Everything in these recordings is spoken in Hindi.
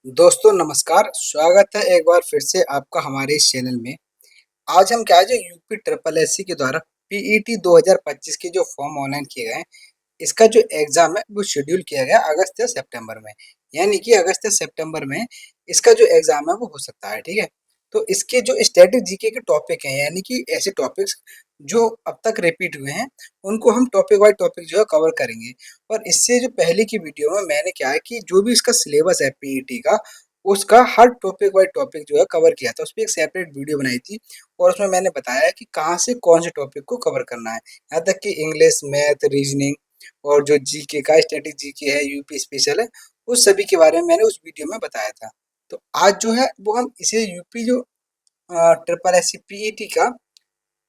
दोस्तों नमस्कार, स्वागत है एक बार फिर से आपका हमारे इस चैनल में। आज हम क्या है जो यूपी ट्रिपल एससी के द्वारा पीईटी 2025 के जो फॉर्म ऑनलाइन किए गए हैं, इसका जो एग्जाम है वो शेड्यूल किया गया अगस्त या सितंबर में। यानी कि अगस्त या सितंबर में इसका जो एग्जाम है वो हो सकता है, ठीक है। तो इसके जो स्टैटिक जीके के टॉपिक हैं, यानी कि ऐसे टॉपिक्स जो अब तक रिपीट हुए हैं, उनको हम टॉपिक वाइज टॉपिक जो है कवर करेंगे। और इससे जो पहले की वीडियो में मैंने क्या है कि जो भी इसका सिलेबस है पीईटी का, उसका हर टॉपिक वाइज टॉपिक जो है कवर किया था। उस पर एक सेपरेट वीडियो बनाई थी और उसमें मैंने बताया कि कहाँ से कौन से टॉपिक को कवर करना है, यहाँ तक कि इंग्लिश, मैथ, रीजनिंग और जो जीके का स्टैटिक जीके है, यूपी स्पेशल है, उस सभी के बारे में मैंने उस वीडियो में बताया था। तो आज जो है वो हम इसे यूपी जो ट्रिपल एस सी पीईटी का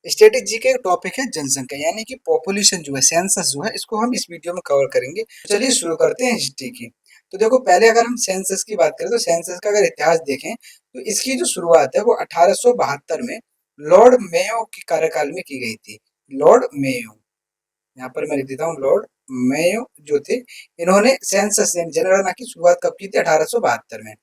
स्टैटिक जीके का टॉपिक है जनसंख्या, यानी कि पॉपुलेशन जो है, सेंसस जो है, इसको हम इस वीडियो में कवर करेंगे। तो चलिए शुरू करते हैं हिस्ट्री की। तो देखो, पहले अगर हम सेंसस की बात करें तो सेंसस का अगर इतिहास देखें तो इसकी जो शुरुआत है वो 1872 में लॉर्ड मेयो के कार्यकाल में की गई थी। लॉर्ड मेयो, यहाँ पर मैं लिख देता हूँ, लॉर्ड मेयो जो थे, इन्होंने सेंसस जनगणना की शुरुआत कब की थी? 1872 में।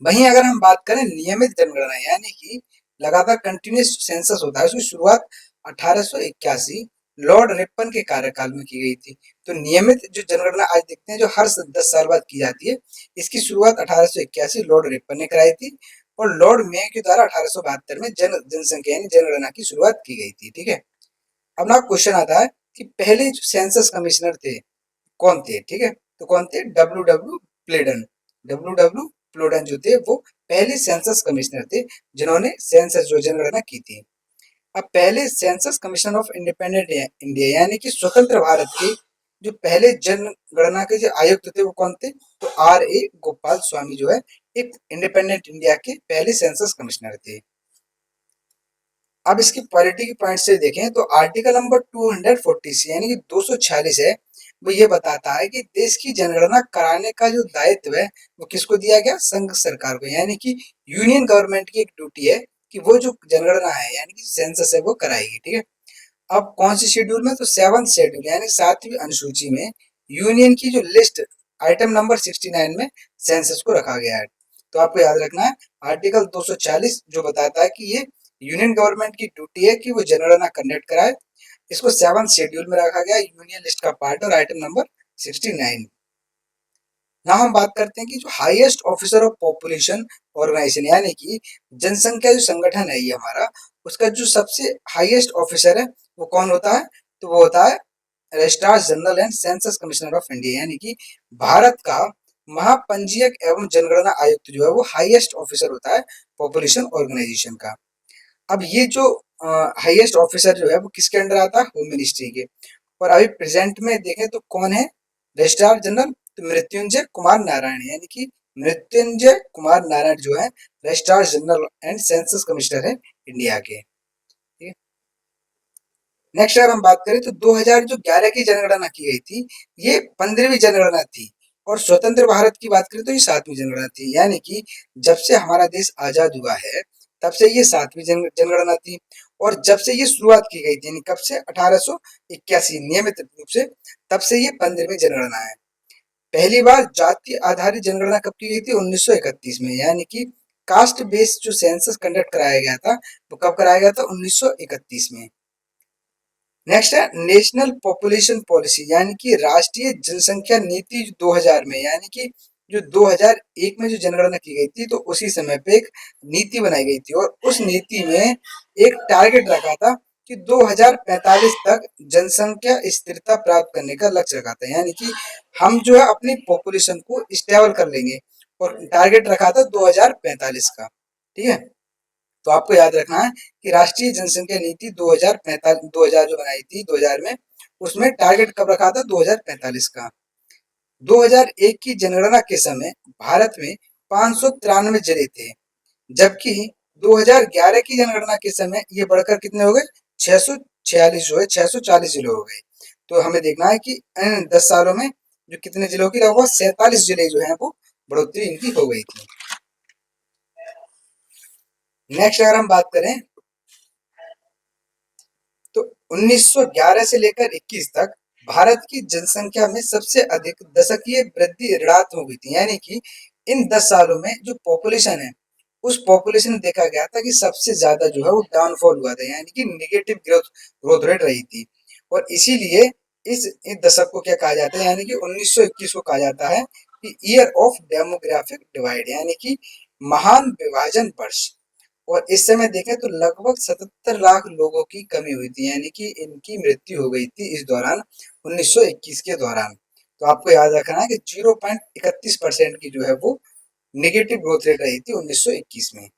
वहीं अगर हम बात करें नियमित जनगणना, यानी कि लगातार कंटिन्यूस सेंसस होता है, उसकी शुरुआत 1881 लॉर्ड रिपन के कार्यकाल में की गई थी। तो नियमित जो जनगणना आज देखते हैं जो हर 10 साल बाद की जाती है, इसकी शुरुआत 1881 लॉर्ड रिपन ने कराई थी और लॉर्ड मे के द्वारा 1872 में जनसंख्या यानी जनगणना की शुरुआत की गई थी, ठीक है। अब ना क्वेश्चन आता है कि पहले जो सेंसस कमिश्नर थे कौन थे, ठीक है। तो कौन थे? W W Plowden. W W Plowden जो थे वो पहले सेंसस कमिश्नर थे जिन्होंने सेंसस जो जनगणना की थी। अब पहले census commission of independent India यानी कि स्वतंत्र भारत के जो पहले जनगणना के जो आयुक्त थे वो कौन थे? तो आर ए गोपाल स्वामी जो है एक इंडिपेंडेंट इंडिया के पहले सेंसस कमिश्नर थे। अब इसकी पॉलिटी के पॉइंट से देखें तो आर्टिकल नंबर 240 यानी कि 246 है, वो ये बताता है कि देश की जनगणना कराने का जो दायित्व है वो किसको दिया गया? संघ सरकार को, यानी कि यूनियन गवर्नमेंट की एक ड्यूटी है कि वो जो जनगणना है यानी कि सेंसस है वो कराएगी, ठीक है। अब कौन सी शेड्यूल में? तो 7th शेड्यूल यानी 7वीं अनुसूची में यूनियन की जो लिस्ट आइटम नंबर 69 में सेंसस को रखा गया है। तो आपको याद रखना है आर्टिकल 240 जो बताता है कि ये यूनियन गवर्नमेंट की ड्यूटी है कि वो जनगणना कंडक्ट कराए। इसको 7th शेड्यूल में रखा गया, यूनियन लिस्ट का पार्ट और आइटम नंबर 69। यहाँ हम बात करते हैं कि जो highest officer of population organization यानी कि जनसंख्या जो संगठन है ये हमारा, उसका जो सबसे हाईएस्ट ऑफिसर है वो कौन होता है? तो वो होता है registrar general and census commissioner of India, यानी कि भारत का महापंजीयक एवं जनगणना आयुक्त जो है वो हाईएस्ट ऑफिसर होता है पॉपुलेशन ऑर्गेनाइजेशन का। अब ये जो हाईएस्ट ऑफिसर जो है वो किसके अंडर आता है? होम मिनिस्ट्री के। और अभी प्रेजेंट में देखें तो कौन है रजिस्ट्रार जनरल? तो मृत्युंजय कुमार नारायण, यानी कि मृत्युंजय कुमार नारायण जो है registrar general and census commissioner है इंडिया के। नेक्स्ट अगर हम बात करें तो 2011 की जनगणना की गई थी, ये 15वीं जनगणना थी। और स्वतंत्र भारत की बात करें तो ये 7वीं जनगणना थी, यानी कि जब से हमारा देश आजाद हुआ है तब से ये 7वीं जनगणना थी। और जब से ये शुरुआत की गई थी यानी कब से? 1881 नियमित रूप से, तब से ये 15वीं जनगणना है। पहली बार जाति आधारित जनगणना कब की गई थी? 1931 में, यानी कि कास्ट बेस्ड जो सेंसस कंडक्ट कराया गया था वो कब कराया गया था? 1931 में। नेक्स्ट है नेशनल पॉपुलेशन पॉलिसी यानी कि राष्ट्रीय जनसंख्या नीति 2000 में, यानी कि जो 2001 में जो जनगणना की गई थी तो उसी समय पे एक नीति बनाई गई थी और उस नीति में एक टारगेट रखा था कि 2045 तक जनसंख्या स्थिरता प्राप्त करने का लक्ष्य रखा था, यानी कि हम जो है अपनी पॉपुलेशन को स्टेबल कर लेंगे और टारगेट रखा था 2045 का, ठीक है। तो आपको याद रखना है कि राष्ट्रीय जनसंख्या नीति 2045 2000 जो बनाई थी 2000 में, उसमें टारगेट कब रखा था? 2045 का। 2001 की जनगणना के समय भारत में 593 जिले थे, जबकि 2011 की जनगणना के समय ये बढ़कर कितने हो गए? 646 जो है 640 जिले हो गए। तो हमें देखना है कि इन 10 सालों में जो कितने जिलों की लगभग 47 जिले जो है वो बढ़ोतरी इनकी हो गई थी। नेक्स्ट अगर हम बात करें तो 1911 से लेकर 21 तक भारत की जनसंख्या में सबसे अधिक दशकीय वृद्धि ऋणात्मक हुई थी, यानी कि इन 10 सालों में जो पॉपुलेशन है, उस पॉपुलेशन में देखा गया था कि सबसे ज्यादा जो है वो डाउनफॉल हुआ था, यानी कि निगेटिव ग्रोथ ग्रोथ रेट रही थी। और इसीलिए इस दशक को क्या कहा जाता है, यानी कि 1921 को कहा जाता है कि ईयर ऑफ डेमोग्राफिक डिवाइड, यानी कि महान विभाजन वर्ष। और इस समय देखें तो लगभग 77 लाख लोगों की कमी हुई थी, यानी कि इनकी मृत्यु हो गई थी इस दौरान, 1921 के दौरान। तो आपको याद रखना है कि 0.31% की जो है वो नेगेटिव ग्रोथ रेट रही थी 1921 में।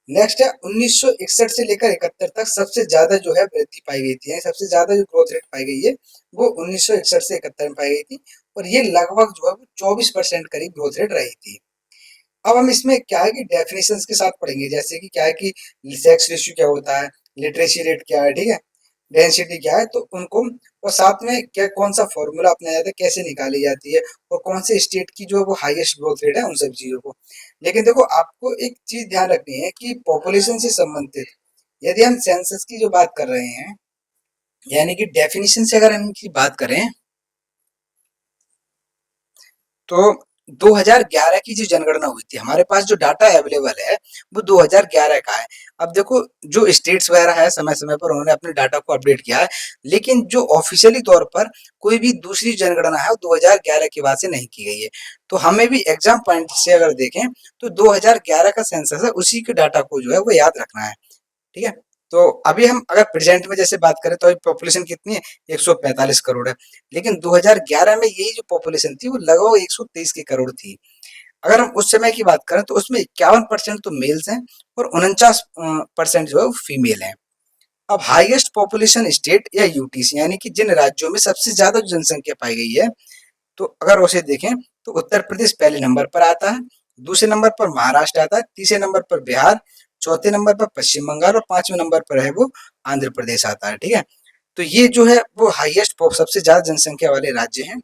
नेक्स्ट है 1961 से लेकर 71 तक सबसे ज्यादा जो है वृद्धि पाई गई थी, यानी सबसे ज्यादा जो ग्रोथ रेट पाई गई है वो 1961 से 71 में पाई गई थी। और ये लगभग जो है वो 24% करीब ग्रोथ रेट रही थी। अब हम इसमें क्या है कि डेफिनेशंस के साथ पढ़ेंगे, जैसे कि क्या है कि सेक्स रेशियो क्या होता है, लिटरेसी रेट क्या है, ठीक है, डेंसिटी क्या है, तो उनको, और साथ में क्या कौन सा फॉर्मूला अपनाया जाता है, कैसे निकाली जाती है, और कौन से स्टेट की जो है वो हाईएस्ट ग्रोथ रेट है, उन सब चीजों को। लेकिन देखो आपको एक चीज ध्यान रखनी है कि पॉपुलेशन से संबंधित यदि हम सेंसस की जो बात कर रहे हैं, यानी कि डेफिनेशन से अगर हम इनकी बात करें, तो 2011 की जो जनगणना हुई थी, हमारे पास जो डाटा अवेलेबल है वो 2011 का है। अब देखो जो स्टेट्स वगैरह है समय समय पर उन्होंने अपने डाटा को अपडेट किया है, लेकिन जो ऑफिशियली तौर पर कोई भी दूसरी जनगणना है वो 2011 के बाद से नहीं की गई है। तो हमें भी एग्जाम पॉइंट से अगर देखें तो 2011 का सेंसस है, उसी के डाटा को जो है वो याद रखना है, ठीक है। तो अभी हम अगर प्रेजेंट में जैसे बात करें तो अभी पॉपुलेशन कितनी है, 145 करोड़ है। लेकिन 2011 में यही जो पॉपुलेशन थी वो लगभग 123 की करोड़ थी। अगर हम उस समय की बात करें तो उसमें 51% तो मेल्स हैं और 49% जो है वो फीमेल हैं। अब हाईएस्ट पॉपुलेशन स्टेट या यूटीसी, यानी कि जिन राज्यों में सबसे ज्यादा जनसंख्या पाई गई है, तो अगर उसे देखें तो उत्तर प्रदेश पहले नंबर पर आता है, दूसरे नंबर पर महाराष्ट्र आता है, तीसरे नंबर पर बिहार, चौथे नंबर पर पश्चिम बंगाल और पांचवें नंबर पर है वो आंध्र प्रदेश आता है, ठीक है। तो ये जो है वो हाईएस्ट सबसे ज्यादा जनसंख्या वाले राज्य हैं।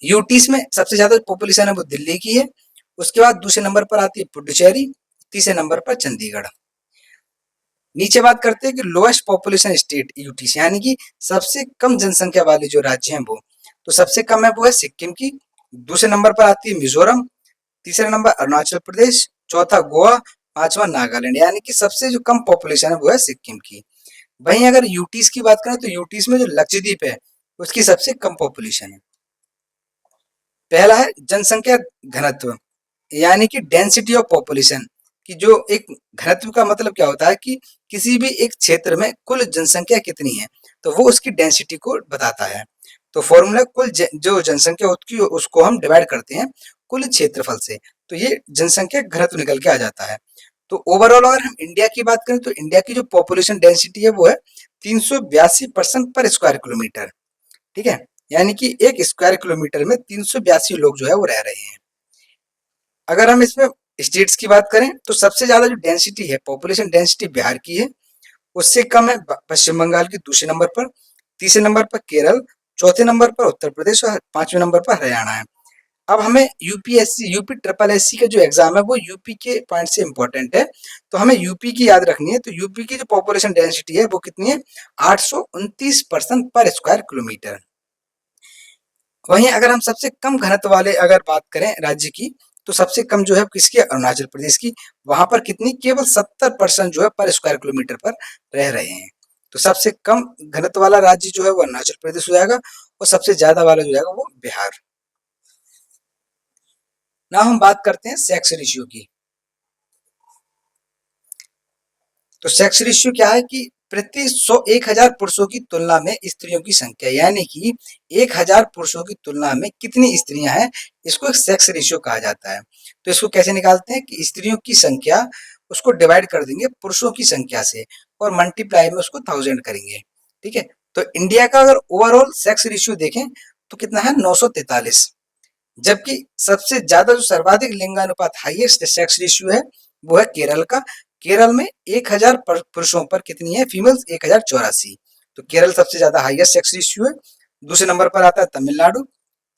यूटीज में सबसे ज्यादा पॉपुलेशन है वो दिल्ली की है, उसके बाद दूसरे नंबर पर आती है पुडुचेरी, तीसरे नंबर पर चंडीगढ़। नीचे बात करते हैं कि लोएस्ट पॉपुलेशन स्टेट यूटीसी, यानी कि सबसे कम जनसंख्या वाले जो राज्य हैं वो, तो सबसे कम है वो है सिक्किम की, दूसरे नंबर पर आती है मिजोरम, तीसरा नंबर अरुणाचल प्रदेश, चौथा गोवा, पांचवा नागालैंड, यानी कि सबसे जो कम पॉपुलेशन है वो है सिक्किम की। वहीं अगर यूटीज की बात करें तो यूटीज में जो लक्षद्वीप है उसकी सबसे कम पॉपुलेशन है। पहला है जनसंख्या घनत्व, यानी कि डेंसिटी ऑफ पॉपुलेशन, कि जो एक घनत्व का मतलब क्या होता है कि किसी भी एक क्षेत्र में कुल जनसंख्या कितनी है, तो वो उसकी डेंसिटी को बताता है। तो फॉर्मूला जो जनसंख्या उसकी उसको हम डिवाइड करते हैं कुल क्षेत्रफल से, तो ये जनसंख्या घनत्व निकल के आ जाता है। तो ओवरऑल अगर हम इंडिया की बात करें तो इंडिया की जो पॉपुलेशन डेंसिटी है वो है 382 पर स्क्वायर किलोमीटर, ठीक है, यानी कि एक स्क्वायर किलोमीटर में 382 लोग जो है वो रह रहे हैं। अगर हम इसमें स्टेट्स की बात करें तो सबसे ज्यादा जो डेंसिटी है, पॉपुलेशन डेंसिटी बिहार की है, उससे कम है पश्चिम बंगाल की दूसरे नंबर पर, तीसरे नंबर पर केरल, चौथे नंबर पर उत्तर प्रदेश और पांचवें नंबर पर हरियाणा है। अब हमें यूपीएससी यूपी ट्रिपल एससी का जो एग्जाम है वो यूपी के पॉइंट से इंपॉर्टेंट है, तो हमें यूपी की याद रखनी है। तो यूपी की जो पॉपुलेशन डेंसिटी है वो कितनी है, 829 पर स्क्वायर किलोमीटर। वहीं अगर हम सबसे कम घनत्व वाले अगर बात करें राज्य की, तो सबसे कम जो है किसकी, अरुणाचल प्रदेश की। वहां पर कितनी, केवल 70% जो है पर स्क्वायर किलोमीटर पर रह रहे हैं। तो सबसे कम घनत्व वाला राज्य जो है वो अरुणाचल प्रदेश हो जाएगा, और सबसे ज्यादा वाला जो जाएगा वो बिहार। ना हम बात करते हैं सेक्स रेशियो की। तो सेक्स रेशियो क्या है कि प्रति 1000 पुरुषों की तुलना में स्त्रियों की संख्या, यानी कि 1000 पुरुषों की तुलना में कितनी स्त्रियां हैं, इसको एक सेक्स रेशियो कहा जाता है। तो इसको कैसे निकालते हैं कि स्त्रियों की संख्या उसको डिवाइड कर देंगे पुरुषों की संख्या से और मल्टीप्लाई में उसको 1000 करेंगे, ठीक है। तो इंडिया का अगर ओवरऑल सेक्स रेशियो देखें तो कितना है, 943। जबकि सबसे ज्यादा जो सर्वाधिक लिंगानुपात हाईएस्ट सेक्स रेशियो है वो है केरल का। केरल में 1000 पुरुषों पर कितनी है फीमेल्स, 1084। तो केरल सबसे ज्यादा हाईएस्ट सेक्स रेशियो है। दूसरे नंबर पर आता है तमिलनाडु,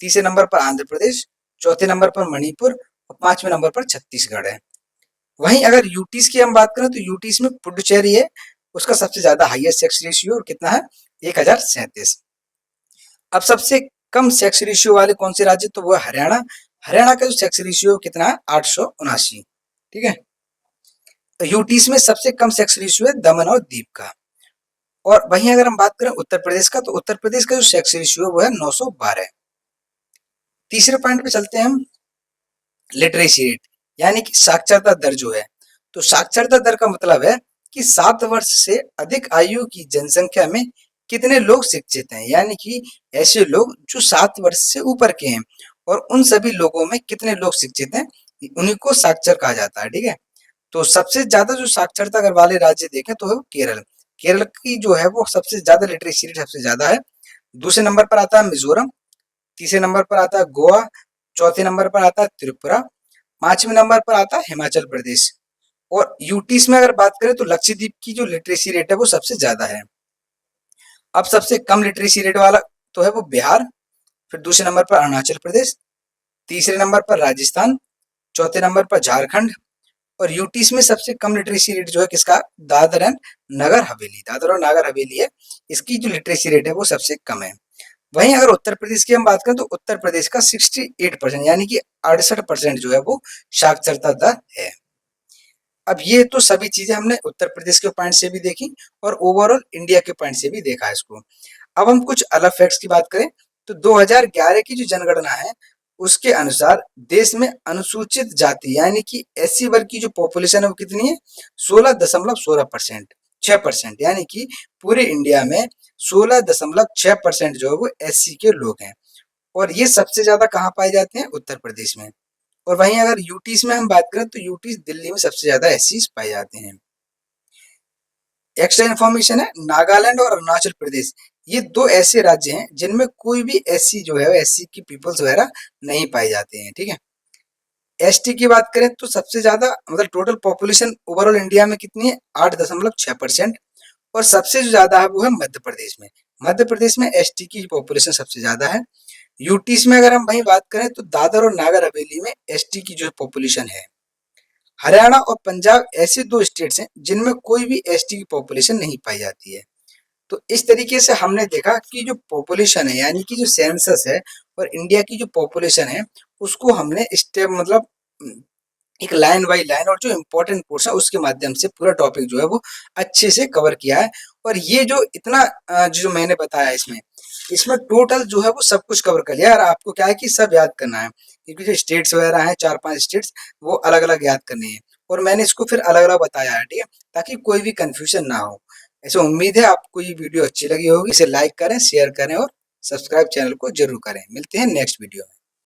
तीसरे नंबर पर आंध्र प्रदेश, चौथे नंबर पर मणिपुर और पांचवें नंबर पर छत्तीसगढ़ है। वहीं अगर यूटीज की हम बात करें तो यूटीज में पुडुचेरी है, उसका सबसे ज्यादा हाईएस्ट सेक्स रेशियो और कितना है, 1037। अब सबसे कम सेक्स रेशियो वाले कौन से राज्य, तो वो है हरियाणा। हरियाणा का जो सेक्स रेशियो कितना है, 879। ठीक है। तो यूटीज में सबसे कम सेक्स रेशियो है दमन और दीव का। और वहीं अगर हम बात करें उत्तर प्रदेश का, तो उत्तर प्रदेश का जो सेक्स रेशियो है वो है 912। तीसरे पॉइंट पे चलते हैं हम, लिटरेसी रेट, यानी कि साक्षरता दर जो है। तो साक्षरता दर का मतलब है कि 7 वर्ष से अधिक आयु की जनसंख्या में कितने लोग शिक्षित हैं, यानी कि ऐसे लोग जो 7 वर्ष से ऊपर के हैं और उन सभी लोगों में कितने लोग शिक्षित हैं, उन्हीं को साक्षर कहा जाता है। ठीक है। तो सबसे ज्यादा जो साक्षरता कर वाले राज्य देखें तो है वो केरल। केरल की जो है वो सबसे ज्यादा लिटरेसी रेट सबसे ज्यादा है। दूसरे नंबर पर आता है मिजोरम, तीसरे नंबर पर आता है गोवा, चौथे नंबर पर आता है त्रिपुरा, पांचवें नंबर पर आता है हिमाचल प्रदेश। और यूटीज में अगर बात करें तो लक्षद्वीप की जो लिटरेसी रेट है वो सबसे ज्यादा है। अब सबसे कम लिटरेसी रेट वाला तो है वो बिहार, फिर दूसरे नंबर पर अरुणाचल प्रदेश, तीसरे नंबर पर राजस्थान, चौथे नंबर पर झारखंड। और यूटीज में सबसे कम लिटरेसी रेट जो है किसका, दादर एंड नगर हवेली, दादर और नगर हवेली है, इसकी जो लिटरेसी रेट है वो सबसे कम है। वहीं अगर उत्तर प्रदेश की हम बात करें तो उत्तर प्रदेश का 68%, यानी कि 68% जो है वो साक्षरता दर है। अब ये तो सभी चीजें हमने उत्तर प्रदेश के पॉइंट से भी देखी और ओवरऑल इंडिया के पॉइंट से भी देखा इसको। अब हम कुछ अलग फैक्ट्स की बात करें तो 2011 की जो जनगणना है उसके अनुसार देश में अनुसूचित जाति यानी कि एससी वर्ग की जो पॉपुलेशन है वो कितनी है, 16.16%, 6%, यानी कि पूरे इंडिया में 16.6% जो है वो एससी के लोग हैं। और ये सबसे ज्यादा कहाँ पाए जाते हैं, उत्तर प्रदेश में। और वहीं अगर यूटीज में हम बात करें तो यूटीज दिल्ली में सबसे ज्यादा एससी पाए जाते हैं। एक्स्ट्रा इन्फॉर्मेशन है, नागालैंड और अरुणाचल प्रदेश ये दो ऐसे राज्य हैं जिनमें कोई भी एससी जो है एससी की पीपल्स वगैरह नहीं पाए जाते हैं। ठीक है। एसटी की बात करें तो सबसे ज्यादा मतलब टोटल पॉपुलेशन ओवरऑल इंडिया में कितनी है, 8.6%। और सबसे जो ज्यादा है वो है मध्य प्रदेश में। मध्य प्रदेश में एसटी की पॉपुलेशन सबसे ज्यादा है। यूटीज में अगर हम वहीं बात करें तो दादर और नागर हवेली में एसटी की जो पॉपुलेशन है। हरियाणा और पंजाब ऐसे दो स्टेट्स हैं जिनमें कोई भी एसटी की पॉपुलेशन नहीं पाई जाती है। तो इस तरीके से हमने देखा कि जो पॉपुलेशन है यानी कि जो सेंसस है और इंडिया की जो पॉपुलेशन है उसको हमने स्टेप मतलब एक लाइन बाय लाइन और जो इम्पोर्टेंट पोर्शन उसके माध्यम से पूरा टॉपिक जो है वो अच्छे से कवर किया है। और ये जो इतना जो मैंने बताया इसमें इसमें टोटल जो है वो सब कुछ कवर कर लिया। और आपको क्या है कि सब याद करना है क्योंकि जो स्टेट्स वगैरह हैं 4-5 स्टेट्स वो अलग अलग याद करने हैं और मैंने इसको फिर अलग अलग बताया है। ठीक है, ताकि कोई भी कंफ्यूजन ना हो। ऐसे उम्मीद है आपको ये वीडियो अच्छी लगी होगी। इसे लाइक करें, शेयर करें और सब्सक्राइब चैनल को जरूर करें। मिलते हैं नेक्स्ट वीडियो में।